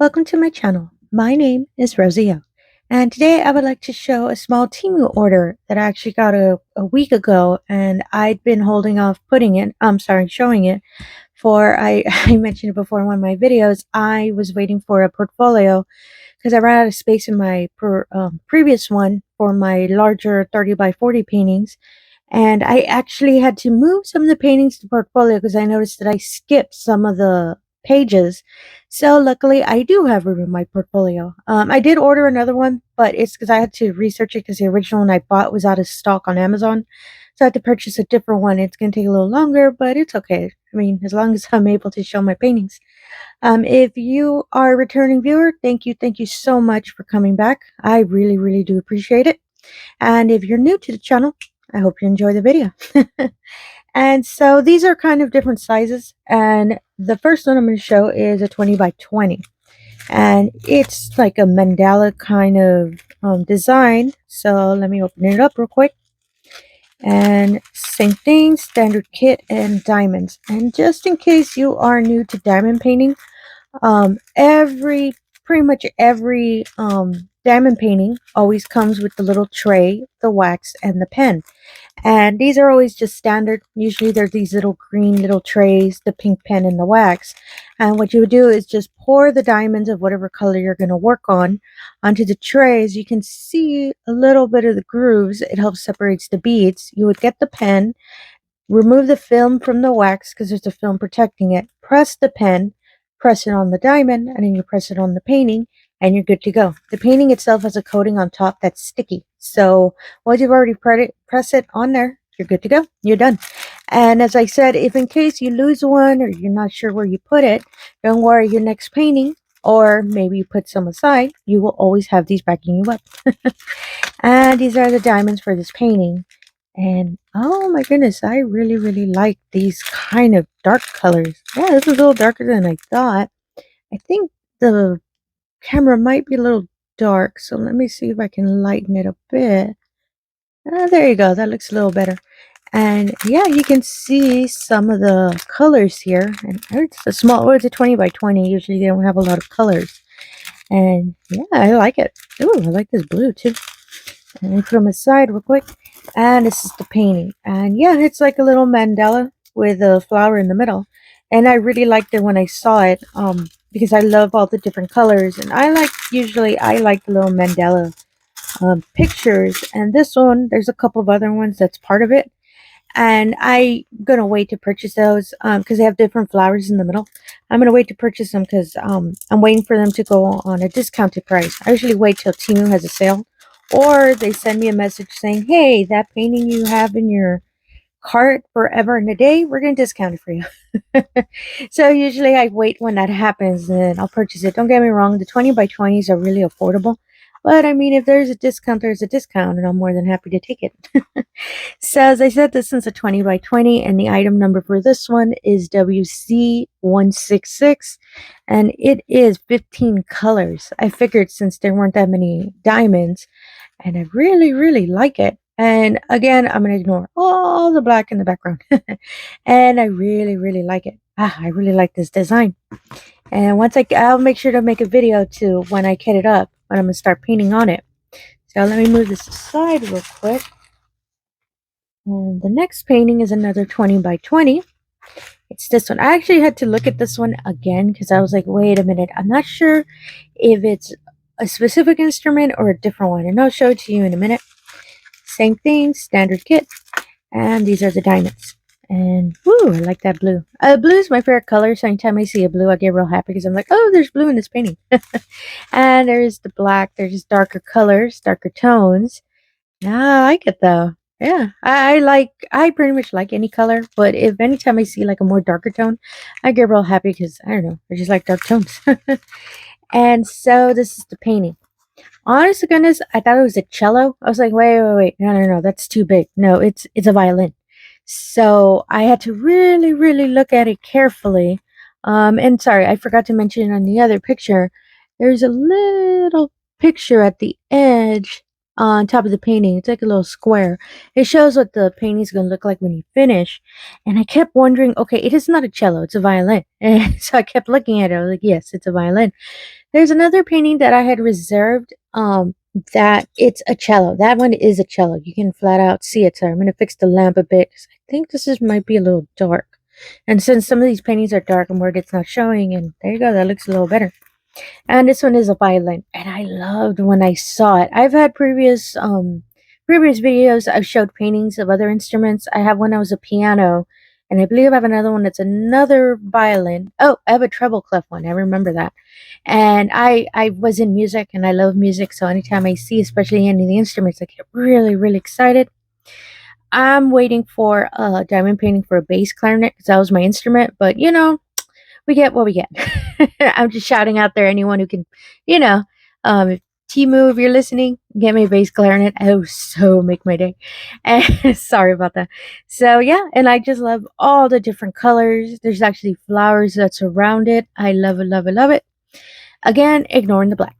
Welcome to my channel. My name is Rosy O, and today I would like to show a small TEMU order that I actually got a week ago, and I'd been holding off showing it for, I mentioned it before in one of my videos. I was waiting for a portfolio because I ran out of space in my previous one for my larger 30 by 40 paintings. And I actually had to move some of the paintings to portfolio because I noticed that I skipped some of the pages. So luckily I do have room in my portfolio. I did order another one, but it's because I had to research it because the original one I bought was out of stock on Amazon. So I had to purchase a different one. It's going to take a little longer, but it's okay. I mean, as long as I'm able to show my paintings. If you are a returning viewer, thank you so much for coming back. I really do appreciate it. And if you're new to the channel, I hope you enjoy the video. And so these are kind of different sizes, and the first one I'm going to show is a 20 by 20, and it's like a mandala kind of design. So let me open it up real quick. And same thing, standard kit and diamonds. And just in case you are new to diamond painting, pretty much every diamond painting always comes with the little tray, the wax, and the pen. And these are always just standard. Usually they're these little green little trays, the pink pen and the wax. And what you would do is just pour the diamonds of whatever color you're going to work on onto the trays. You can see a little bit of the grooves. It helps separates the beads. You would get the pen, remove the film from the wax because there's a film protecting it, press the pen, press it on the diamond, and then you press it on the painting, and you're good to go. The painting itself has a coating on top that's sticky. So once you've already press it on there, you're good to go. You're done. And as I said, if in case you lose one or you're not sure where you put it, don't worry, your next painting, or maybe you put some aside, you will always have these backing you up. And these are the diamonds for this painting. And oh my goodness, I really like these kind of dark colors. Yeah, this is a little darker than I thought. I think the camera might be a little dark, so let me see if I can lighten it a bit. There you go, that looks a little better. And yeah, you can see some of the colors here. And it's a small, it's a 20 by 20. Usually they don't have a lot of colors. And yeah, I like it. Ooh, I like this blue too. And let me put them aside real quick. And this is the painting. And yeah, it's like a little mandala with a flower in the middle. And I really liked it when I saw it because I love all the different colors. And I like the little mandala pictures. And this one, there's a couple of other ones that's part of it. And I'm going to wait to purchase those because they have different flowers in the middle. I'm going to wait to purchase them because I'm waiting for them to go on a discounted price. I usually wait till TEMU has a sale, or they send me a message saying, hey, that painting you have in your cart forever and a day, we're going to discount it for you. So usually I wait when that happens and I'll purchase it. Don't get me wrong, the 20 by 20s are really affordable. But I mean, if there's a discount, there's a discount, and I'm more than happy to take it. So as I said, this is a 20 by 20, and the item number for this one is WC166, and it is 15 colors. I figured since there weren't that many diamonds, and I really like it. And again, I'm going to ignore all the black in the background. And I really like it. I really like this design. And I'll make sure to make a video too when I get it up, when I'm going to start painting on it. So let me move this aside real quick. And the next painting is another 20 by 20. It's this one. I actually had to look at this one again because I was like, wait a minute. I'm not sure if it's a specific instrument or a different one. And I'll show it to you in a minute. Same thing, standard kit. And these are the diamonds. And whoo, I like that blue. Blue is my favorite color, so anytime I see a blue, I get real happy because I'm like, oh, there's blue in this painting. And there's the black. There's darker colors, darker tones. I like it though. Yeah, I pretty much like any color, but if anytime I see like a more darker tone, I get real happy because I don't know, I just like dark tones. And so this is the painting. Honest to goodness, I thought it was a cello. I was like, wait, no, that's too big. No, it's a violin. So I had to really look at it carefully. And sorry, I forgot to mention on the other picture, there's a little picture at the edge on top of the painting. It's like a little square. It shows what the painting is going to look like when you finish. And I kept wondering, okay, it is not a cello, it's a violin. And so I kept looking at it. I was like, yes, it's a violin. There's another painting that I had reserved, that it's a cello. That one is a cello. You can flat out see it. So I'm going to fix the lamp a bit, 'cause I think might be a little dark. And since some of these paintings are dark and where it's not showing, and there you go, that looks a little better. And this one is a violin, and I loved when I saw it. I've had previous videos I've showed paintings of other instruments. I have one that was a piano, and I believe I have another one that's another violin. Oh, I have a treble clef one. I remember that. And I was in music, and I love music, so anytime I see, especially any of the instruments, I get really, really excited. I'm waiting for a diamond painting for a bass clarinet, because that was my instrument, but you know, we get what we get. I'm just shouting out there, anyone who can, you know, TEMU, if you're listening, get me a bass clarinet. Oh, so make my day. And sorry about that. So yeah, and I just love all the different colors. There's actually flowers that surround it. I love it, love it, love it. Again, ignoring the black.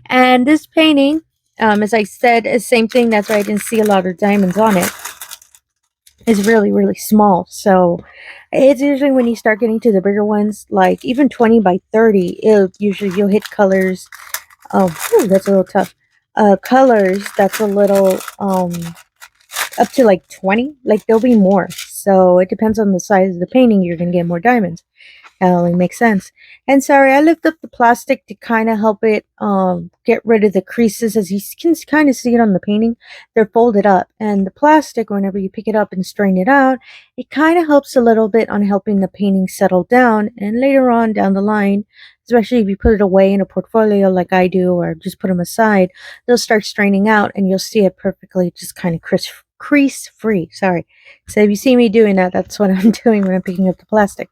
And this painting, as I said, is same thing. That's why I didn't see a lot of diamonds on it. Is really, really small. So it's usually when you start getting to the bigger ones, like even 20 by 30, you'll hit colors. Oh, that's a little tough. Colors that's a little up to like 20. Like there'll be more. So it depends on the size of the painting. You're gonna get more diamonds. That only makes sense. And sorry, I lift up the plastic to kind of help it get rid of the creases. As you can kind of see it on the painting, they're folded up. And the plastic, whenever you pick it up and strain it out, it kind of helps a little bit on helping the painting settle down. And later on down the line, especially if you put it away in a portfolio like I do, or just put them aside, they'll start straining out and you'll see it perfectly, just kind of crease free. Sorry. So if you see me doing that, that's what I'm doing when I'm picking up the plastic.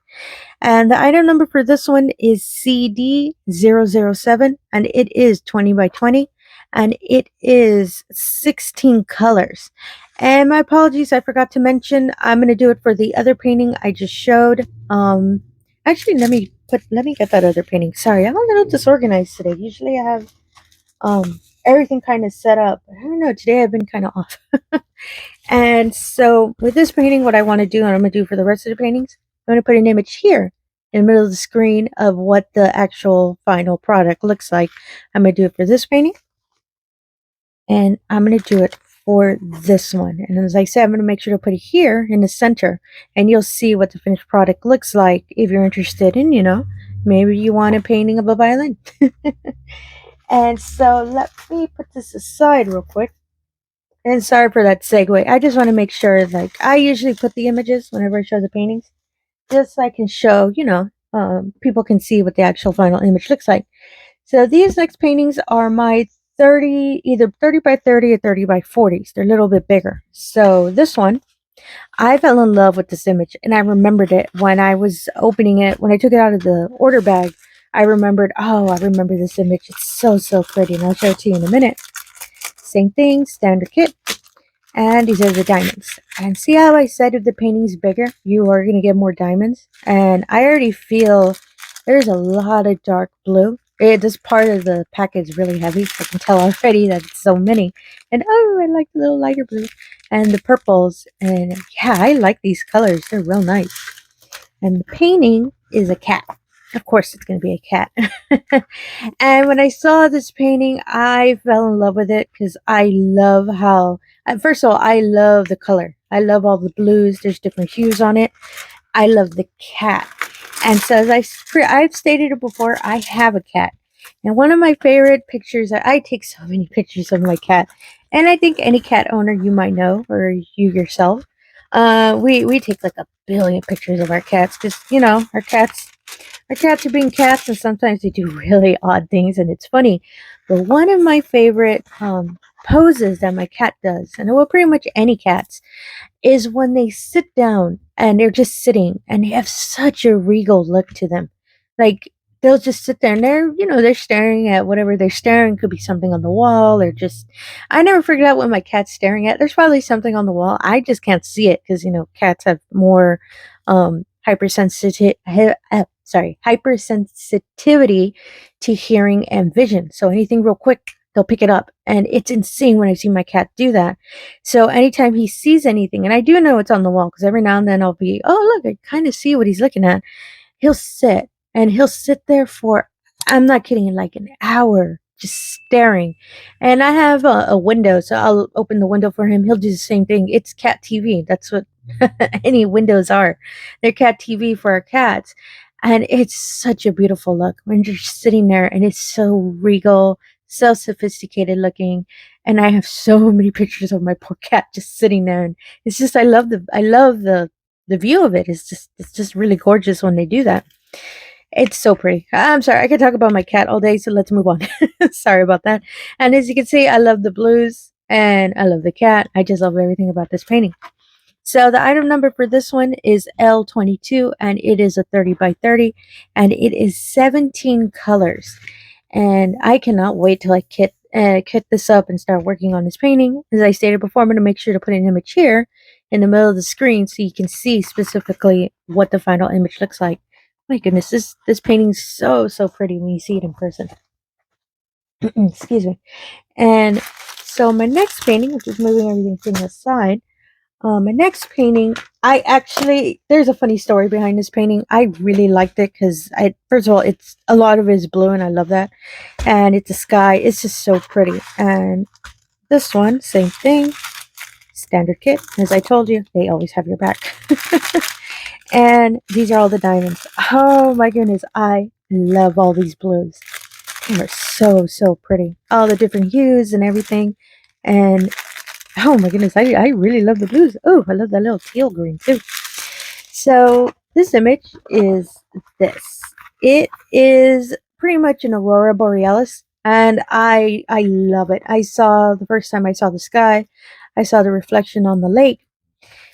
And the item number for this one is CD007, and it is 20 by 20, and it is 16 colors. And my apologies, I forgot to mention, I'm going to do it for the other painting I just showed. Actually, let me get that other painting. Sorry, I'm a little disorganized today. Usually I have everything kind of set up. I don't know, today I've been kind of off. And so with this painting, what I want to do, and I'm going to do for the rest of the paintings, I'm going to put an image here in the middle of the screen of what the actual final product looks like. I'm going to do it for this painting, and I'm going to do it for this one. And as I said, I'm going to make sure to put it here in the center, and you'll see what the finished product looks like if you're interested in, you know, maybe you want a painting of a violin. And so let me put this aside real quick. And sorry for that segue. I just want to make sure, like, I usually put the images whenever I show the paintings, just so I can show, you know, people can see what the actual final image looks like. So these next paintings are my 30, either 30 by 30 or 30 by 40s. They're a little bit bigger. So this one, I fell in love with this image, and I remembered it when I was opening it. When I took it out of the order bag, I remembered, oh, I remember this image. It's so, so pretty, and I'll show it to you in a minute. Same thing, standard kit. And these are the diamonds. And see how I said if the painting's bigger, you are going to get more diamonds? And I already feel there's a lot of dark blue. This part of the package is really heavy. I can tell already that it's so many. And oh, I like the little lighter blue. And the purples. And yeah, I like these colors. They're real nice. And the painting is a cat. Of course, it's going to be a cat. And when I saw this painting, I fell in love with it because I love how, first of all, I love the color. I love all the blues. There's different hues on it. I love the cat. And so as I've stated it before, I have a cat. And one of my favorite pictures, I take so many pictures of my cat. And I think any cat owner you might know, or you yourself, we take like a billion pictures of our cats because, you know, our cats are being cats, and sometimes they do really odd things, and it's funny. But one of my favorite poses that my cat does, and well, pretty much any cats, is when they sit down and they're just sitting, and they have such a regal look to them. Like, they'll just sit there and they're staring at whatever they're staring. Could be something on the wall, or just, I never figured out what my cat's staring at. There's probably something on the wall. I just can't see it because, you know, cats have more hypersensitivity to hearing and vision. So anything real quick, they'll pick it up. And it's insane when I see my cat do that. So anytime he sees anything, and I do know it's on the wall because every now and then I'll be, oh, look, I kind of see what he's looking at. He'll sit there for I'm not kidding, in like an hour, just staring. And I have a window, so I'll open the window for him. He'll do the same thing. It's cat TV. That's what any windows are. They're cat TV for our cats. And it's such a beautiful look when you're just sitting there, and it's so regal, so sophisticated looking. And I have so many pictures of my poor cat just sitting there, and it's just I love the view of it. It's just really gorgeous when they do that. It's so pretty. I'm sorry, I could talk about my cat all day, so let's move on. Sorry about that. And as you can see, I love the blues and I love the cat. I just love everything about this painting. So the item number for this one is L22, and it is a 30 by 30, and it is 17 colors. And I cannot wait till I kit this up and start working on this painting. As I stated before, I'm going to make sure to put an image here in the middle of the screen so you can see specifically what the final image looks like. My goodness, this painting's so pretty when you see it in person. Excuse me. And so my next painting, which is moving everything aside, my next painting, there's a funny story behind this painting. I really liked it because first of all, it's a lot of it is blue, and I love that. And it's a sky. It's just so pretty. And this one, same thing, standard kit. As I told you, they always have your back. And these are all the diamonds. Oh my goodness, I love all these blues. They are so pretty. All the different hues and everything. And oh my goodness, I really love the blues. Oh, I love that little teal green too. So this image is this. It is pretty much an Aurora Borealis, and I love it. The first time I saw the sky, I saw the reflection on the lake.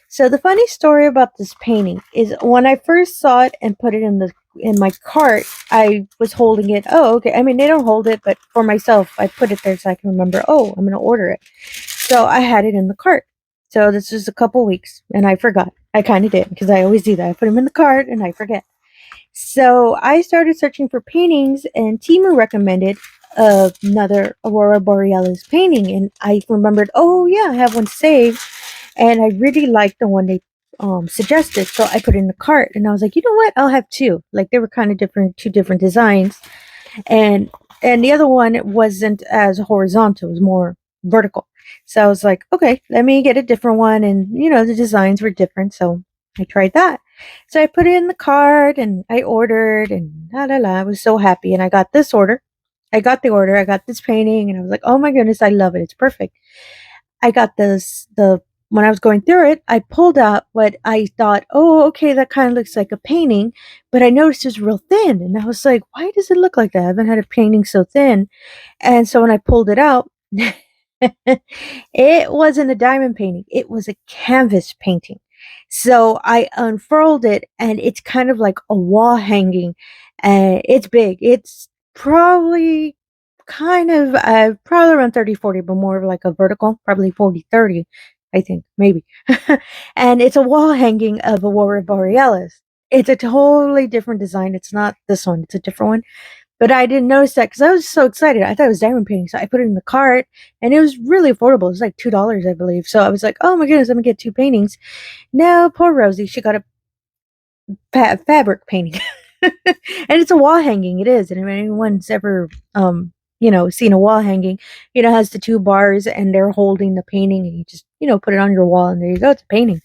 So the funny story about this painting is when I first saw it and put it in my cart, I was holding it. Oh, okay. I mean, they don't hold it, but for myself, I put it there so I can remember, oh, I'm going to order it. So I had it in the cart. So this was a couple weeks, and I forgot. I kind of did, because I always do that. I put them in the cart, and I forget. So I started searching for paintings, and TEMU recommended another Aurora Borealis painting, and I remembered, oh yeah, I have one saved, and I really liked the one they suggested, so I put it in the cart, and I was like, you know what, I'll have two. Like, they were kind of different, two different designs, and the other one wasn't as horizontal, it was more vertical. So I was like, okay, let me get a different one, and the designs were different, so I tried that. So I put it in the cart, and I ordered, and I was so happy, and I got this order. I got the order, I got this painting, and I was like, oh my goodness, I love it, it's perfect. I got when I was going through it, I pulled out what I thought, oh, okay, that kind of looks like a painting, but I noticed it was real thin, and I was like, why does it look like that? I haven't had a painting so thin. And so when I pulled it out, it wasn't a diamond painting, it was a canvas painting. So I unfurled it, and it's kind of like a wall hanging, and it's big. It's probably probably around 30-40, but more of like a vertical, probably 40-30, I think, maybe. And it's a wall hanging of Aurora Borealis. It's a totally different design. It's not this one, it's a different one. But I didn't notice that because I was so excited. I thought it was diamond painting. So I put it in the cart, and it was really affordable. It was like $2, I believe. So I was like, oh my goodness, I'm going to get two paintings. No, poor Rosie. She got a fabric painting. And it's a wall hanging. It is. And if anyone's ever, seen a wall hanging, has the two bars, and they're holding the painting, and you just, put it on your wall, and there you go. It's a painting.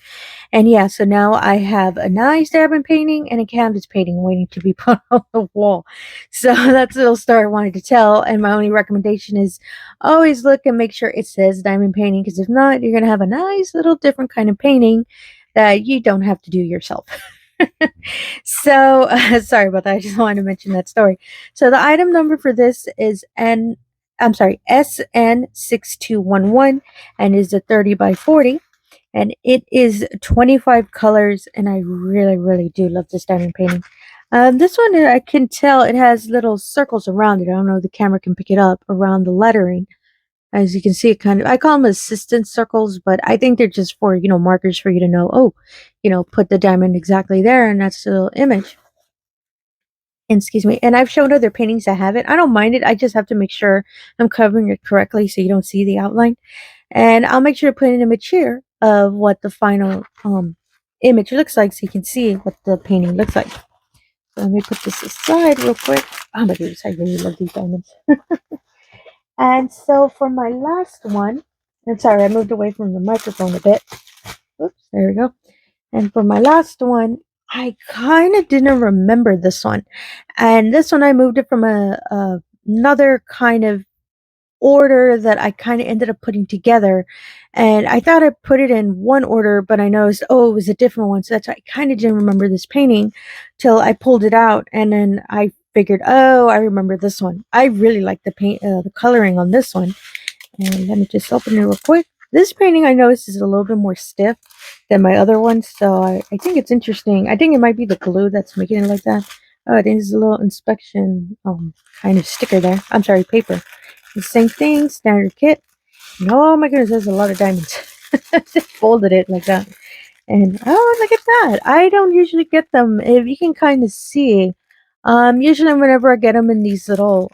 And yeah, so now I have a nice diamond painting and a canvas painting waiting to be put on the wall. So that's a little story I wanted to tell. And my only recommendation is always look and make sure it says diamond painting, because if not, you're going to have a nice little different kind of painting that you don't have to do yourself. So sorry about that. I just wanted to mention that story. So the item number for this is SN6211, and is a 30 by 40. And it is 25 colors, and I really do love this diamond painting. This one, I can tell it has little circles around it. I don't know if the camera can pick it up around the lettering. As you can see, it I call them assistant circles, but I think they're just for, markers for you to know, oh, put the diamond exactly there, and that's the little image. And excuse me. And I've shown other paintings that have it. I don't mind it. I just have to make sure I'm covering it correctly so you don't see the outline. And I'll make sure to put an image here of what the final image looks like so you can see what the painting looks like. So let me put this aside real quick. Oh my goodness, I really love these diamonds. And so for my last one, and sorry, I moved away from the microphone a bit. Oops, there we go. And for my last one, I kind of didn't remember this one. And this one, I moved it from another kind of order that I kind of ended up putting together. And I thought I put it in one order, but I noticed, oh, it was a different one. So that's why I kind of didn't remember this painting till I pulled it out. And then I figured, oh, I remember this one. I really like the coloring on this one. And let me just open it real quick. This painting I noticed is a little bit more stiff than my other ones, so I think it's interesting. I think it might be the glue that's making it like that. Oh, I think there's a little inspection kind of sticker there. I'm sorry, paper. The same thing, standard kit. And oh my goodness, there's a lot of diamonds. Just folded it like that. And oh, look at that. I don't usually get them. If you can kind of see, usually whenever I get them in these little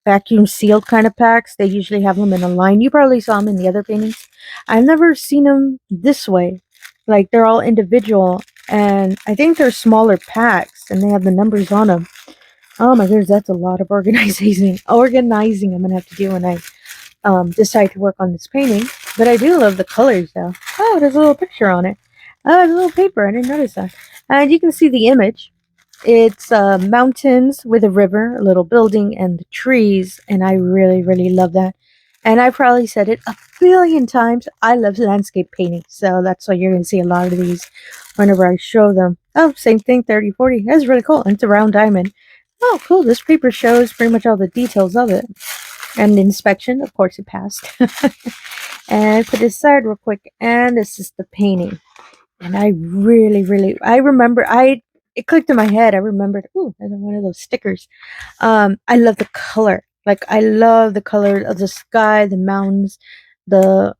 vacuum sealed kind of packs, they usually have them in a line. You probably saw them in the other paintings. I've never seen them this way. Like they're all individual, and I think they're smaller packs, and they have the numbers on them. Oh my goodness, that's a lot of organizing. Organizing I'm gonna have to do when I decide to work on this painting. But I do love the colors though. Oh, there's a little picture on it. Oh, there's a little paper. I didn't notice that. And you can see the image. It's mountains with a river, a little building, and the trees. And I really, really love that. And I probably said it a billion times. I love landscape painting. So that's why you're going to see a lot of these whenever I show them. Oh, same thing, 3040. That's really cool. And it's a round diamond. Oh, cool. This paper shows pretty much all the details of it. And the inspection, of course, it passed. And put it aside real quick. And this is the painting. And I really, really, I remember, it clicked in my head. I remembered, ooh, there's one of those stickers. I love the color. Like, I love the color of the sky, the mountains, I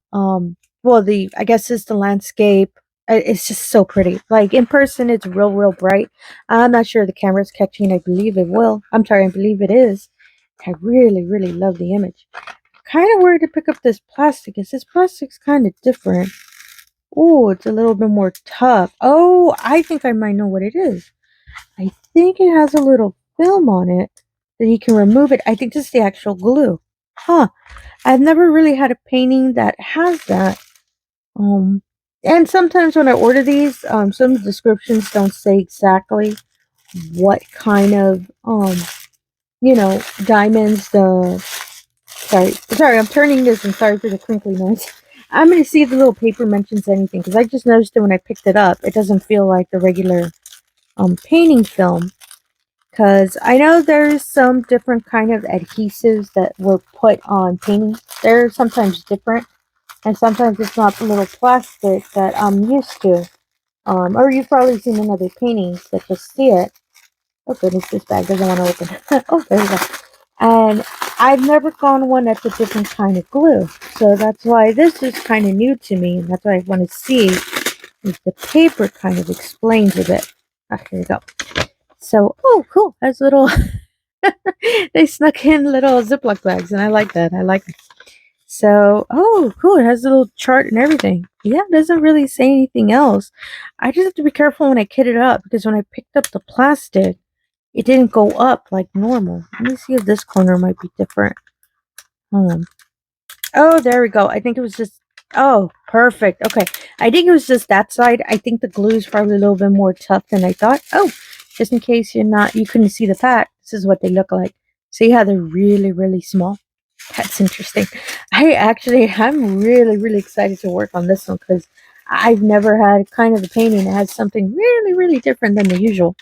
guess it's the landscape. It's just so pretty. Like, in person, it's real, real bright. I'm not sure the camera's catching. I believe it will. I'm sorry, I believe it is. I really, really love the image. Kind of worried to pick up this plastic, because this plastic's kind of different. Oh, it's a little bit more tough. Oh, I think I might know what it is. I think it has a little film on it that you can remove it. I think this is the actual glue. Huh. I've never really had a painting that has that. And sometimes when I order these, some descriptions don't say exactly what kind of, diamonds sorry, I'm turning this and sorry for the crinkly noise. I'm going to see if the little paper mentions anything, because I just noticed it when I picked it up. It doesn't feel like the regular painting film, because I know there's some different kind of adhesives that were put on paintings. They're sometimes different, and sometimes it's not the little plastic that I'm used to. Or you've probably seen in other paintings that just see it. Oh goodness, this bag doesn't want to open. Oh, there we go. And I've never found one that's a different kind of glue. So that's why this is kind of new to me. And that's why I want to see if the paper kind of explains a bit. Ah, here we go. So, oh, cool. That's little, they snuck in little Ziploc bags. And I like that. I like it. So, oh, cool. It has a little chart and everything. Yeah, it doesn't really say anything else. I just have to be careful when I kit it up, because when I picked up the plastic, it didn't go up like normal. Let me see if this corner might be different. Hold on. Oh, there we go. I think it was just... Oh, perfect. Okay. I think it was just that side. I think the glue is probably a little bit more tough than I thought. Oh, just in case you couldn't see the pack. This is what they look like. See how they're really, really small? That's interesting. I'm really, really excited to work on this one, because I've never had kind of a painting that has something really, really different than the usual.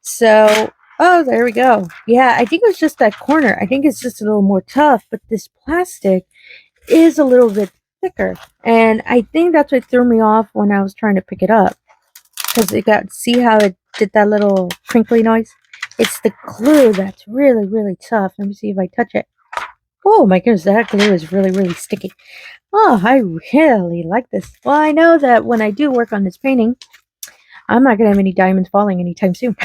So, oh, there we go. Yeah, I think it was just that corner. I think it's just a little more tough, but this plastic is a little bit thicker. And I think that's what threw me off when I was trying to pick it up. Because see how it did that little crinkly noise? It's the glue that's really, really tough. Let me see if I touch it. Oh my goodness, that glue is really, really sticky. Oh, I really like this. Well, I know that when I do work on this painting, I'm not going to have any diamonds falling anytime soon.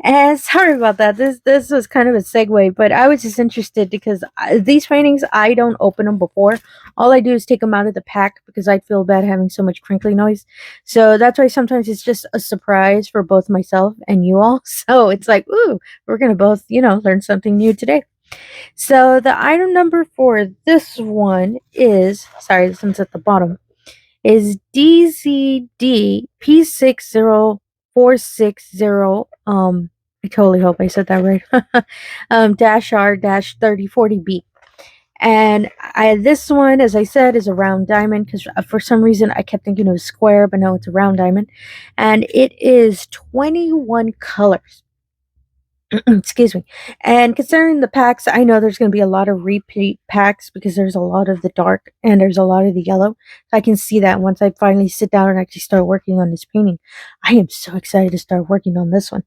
And sorry about that. This was kind of a segue, but I was just interested because these paintings, I don't open them before. All I do is take them out of the pack because I feel bad having so much crinkly noise. So that's why sometimes it's just a surprise for both myself and you all. So it's like, ooh, we're gonna both, learn something new today. So the item number for this one is, sorry, this one's at the bottom, is DZD P60460. I totally hope I said that right. Dash R dash 3040B. And this one, as I said, is a round diamond because for some reason I kept thinking it was square, but no, it's a round diamond. And it is 21 colors. Excuse me. And considering the packs, I know there's going to be a lot of repeat packs because there's a lot of the dark and there's a lot of the yellow. I can see that once I finally sit down and actually start working on this painting. I am so excited to start working on this one.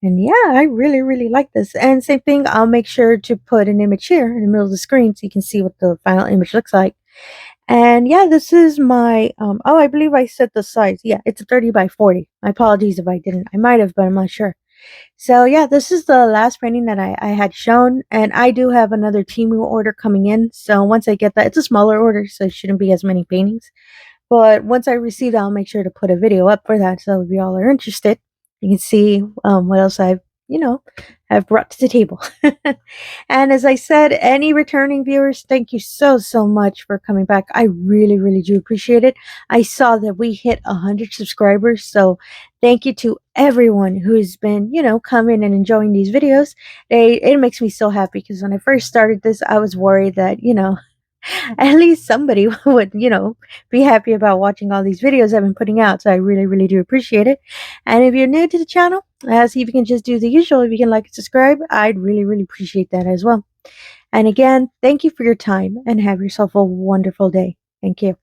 And yeah, I really, really like this. And same thing, I'll make sure to put an image here in the middle of the screen so you can see what the final image looks like. And yeah, this is my, oh, I believe I set the size. Yeah, it's a 30 by 40. My apologies if I didn't. I might have, but I'm not sure. So yeah, this is the last painting that I had shown, and I do have another TEMU order coming in. So once I get that, it's a smaller order, so it shouldn't be as many paintings. But once I receive that, I'll make sure to put a video up for that. So if y'all are interested, you can see what else I've, have brought to the table. And as I said, any returning viewers, thank you so, so much for coming back. I really, really do appreciate it. I saw that we hit 100 subscribers. So thank you to everyone who's been, coming and enjoying these videos. It makes me so happy because when I first started this, I was worried that, at least somebody would, be happy about watching all these videos I've been putting out. So I really, really do appreciate it. And if you're new to the channel, see if you can just do the usual. If you can like and subscribe, I'd really, really appreciate that as well. And again, thank you for your time and have yourself a wonderful day. Thank you.